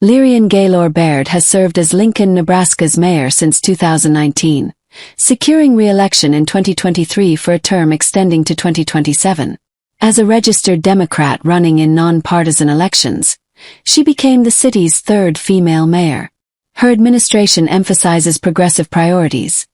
Leirion Gaylor Baird has served as Lincoln, Nebraska's mayor since 2019, securing re-election in 2023 for a term extending to 2027. As a registered Democrat running in non-partisan elections, she became the city's third female mayor. Her administration emphasizes progressive priorities,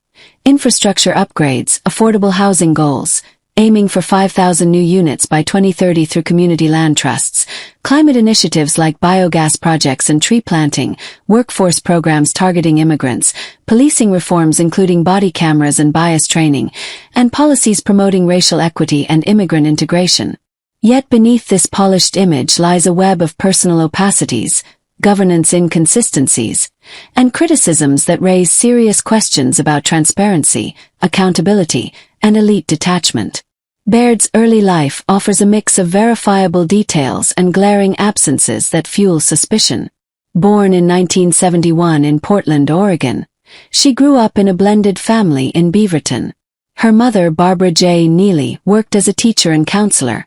infrastructure upgrades, affordable housing goals, aiming for 5,000 new units by 2030 through community land trusts, climate initiatives like biogas projects and tree planting, workforce programs targeting immigrants, policing reforms including body cameras and bias training, and policies promoting racial equity and immigrant integration. Yet beneath this polished image lies a web of personal opacities, governance inconsistencies, and criticisms that raise serious questions about transparency, accountability, and elite detachment. Baird's early life offers a mix of verifiable details and glaring absences that fuel suspicion. Born in 1971 in Portland, Oregon, she grew up in a blended family in Beaverton. Her mother, Barbara J. Neely, worked as a teacher and counselor.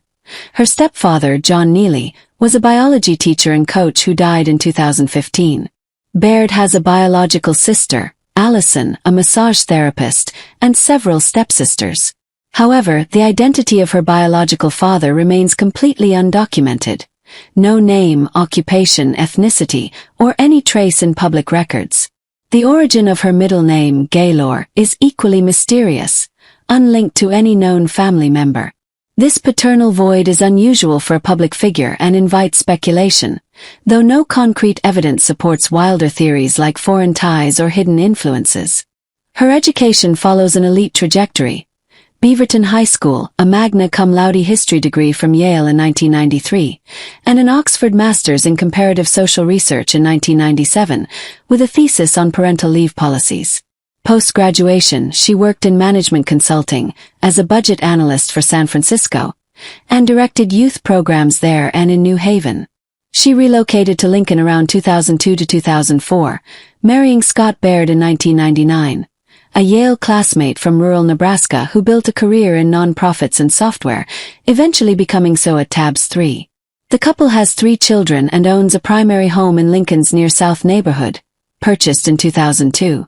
Her stepfather, John Neely, was a biology teacher and coach who died in 2015. Baird has a biological sister, Allison, a massage therapist, and several stepsisters. However, the identity of her biological father remains completely undocumented. No name, occupation, ethnicity, or any trace in public records. The origin of her middle name, Gaylor, is equally mysterious, unlinked to any known family member. This paternal void is unusual for a public figure and invites speculation, though no concrete evidence supports wilder theories like foreign ties or hidden influences. Her education follows an elite trajectory. Beaverton High School, a magna cum laude history degree from Yale in 1993, and an Oxford Master's in Comparative Social Research in 1997, with a thesis on parental leave policies. Post-graduation, she worked in management consulting as a budget analyst for San Francisco, and directed youth programs there and in New Haven. She relocated to Lincoln around 2002 to 2004, marrying Scott Baird in 1999. A Yale classmate from rural Nebraska who built a career in nonprofits and software, eventually becoming so at Tabs 3. The couple has 3 children and owns a primary home in Lincoln's Near South neighborhood, purchased in 2002,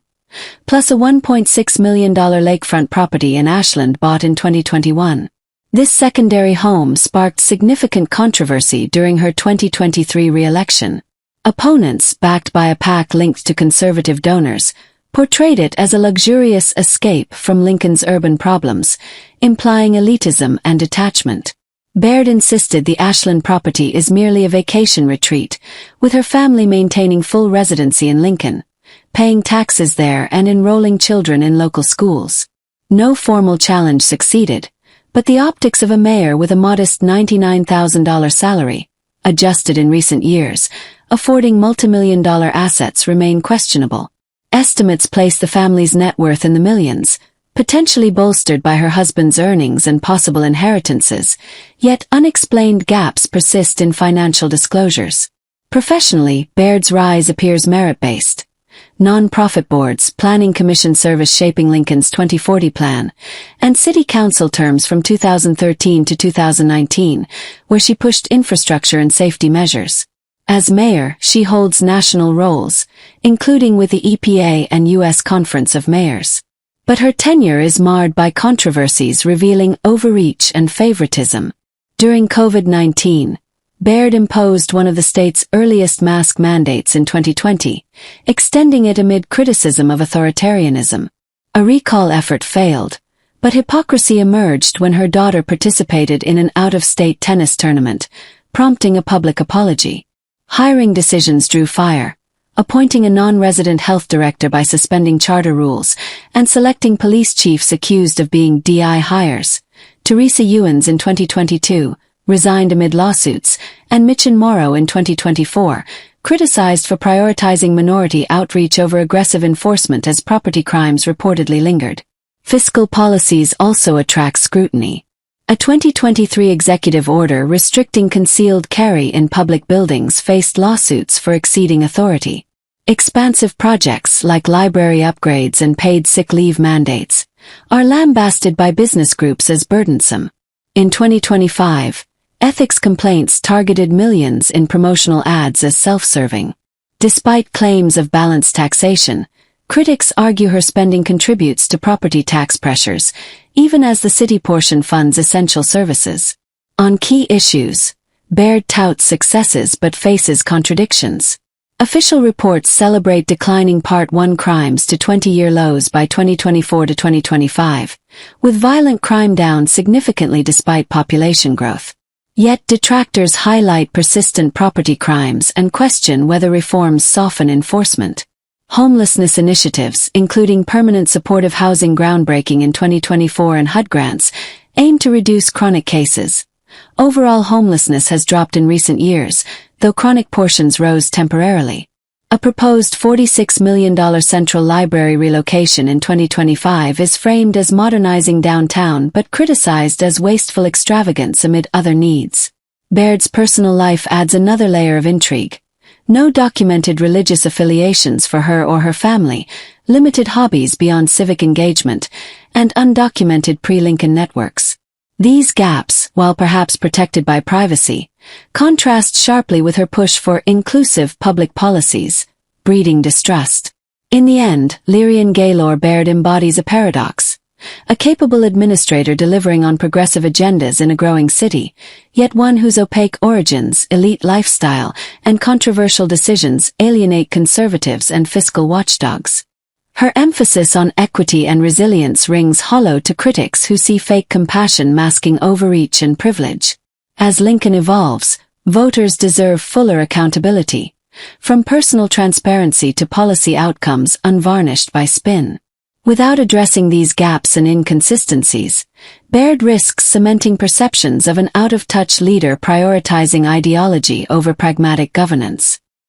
plus a $1.6 million lakefront property in Ashland bought in 2021. This secondary home sparked significant controversy during her 2023 re-election. Opponents, backed by a PAC linked to conservative donors, portrayed it as a luxurious escape from Lincoln's urban problems, implying elitism and detachment. Baird insisted the Ashland property is merely a vacation retreat, with her family maintaining full residency in Lincoln, paying taxes there and enrolling children in local schools. No formal challenge succeeded, but the optics of a mayor with a modest $99,000 salary, adjusted in recent years, affording multimillion-dollar assets remain questionable. Estimates place the family's net worth in the millions, potentially bolstered by her husband's earnings and possible inheritances, yet unexplained gaps persist in financial disclosures. Professionally, Baird's rise appears merit-based. Non-profit boards, planning commission service shaping Lincoln's 2040 plan, and city council terms from 2013 to 2019, where she pushed infrastructure and safety measures. As mayor, she holds national roles, including with the EPA and U.S. Conference of Mayors. But her tenure is marred by controversies revealing overreach and favoritism. During COVID-19, Baird imposed one of the state's earliest mask mandates in 2020, extending it amid criticism of authoritarianism. A recall effort failed, but hypocrisy emerged when her daughter participated in an out-of-state tennis tournament, prompting a public apology. Hiring decisions drew fire, appointing a non-resident health director by suspending charter rules, and selecting police chiefs accused of being DI hires. Teresa Ewens in 2022, resigned amid lawsuits, and Mitchen Morrow in 2024, criticized for prioritizing minority outreach over aggressive enforcement as property crimes reportedly lingered. Fiscal policies also attract scrutiny. A 2023 executive order restricting concealed carry in public buildings faced lawsuits for exceeding authority. Expansive projects like library upgrades and paid sick leave mandates are lambasted by business groups as burdensome. In 2025, ethics complaints targeted millions in promotional ads as self-serving. Despite claims of balanced taxation, critics argue her spending contributes to property tax pressures, even as the city portion funds essential services. On key issues, Baird touts successes but faces contradictions. Official reports celebrate declining Part 1 crimes to 20-year lows by 2024 to 2025, with violent crime down significantly despite population growth. Yet detractors highlight persistent property crimes and question whether reforms soften enforcement. Homelessness initiatives, including permanent supportive housing groundbreaking in 2024 and HUD grants, aim to reduce chronic cases. Overall homelessness has dropped in recent years, though chronic portions rose temporarily. A proposed $46 million central library relocation in 2025 is framed as modernizing downtown but criticized as wasteful extravagance amid other needs. Baird's personal life adds another layer of intrigue. No documented religious affiliations for her or her family, limited hobbies beyond civic engagement, and undocumented pre-Lincoln networks. These gaps, while perhaps protected by privacy, contrast sharply with her push for inclusive public policies, breeding distrust. In the end, Leirion Gaylor Baird embodies a paradox. A capable administrator delivering on progressive agendas in a growing city, yet one whose opaque origins, elite lifestyle, and controversial decisions alienate conservatives and fiscal watchdogs. Her emphasis on equity and resilience rings hollow to critics who see fake compassion masking overreach and privilege. As Lincoln evolves, voters deserve fuller accountability, from personal transparency to policy outcomes unvarnished by spin. Without addressing these gaps and inconsistencies, Baird risks cementing perceptions of an out-of-touch leader prioritizing ideology over pragmatic governance.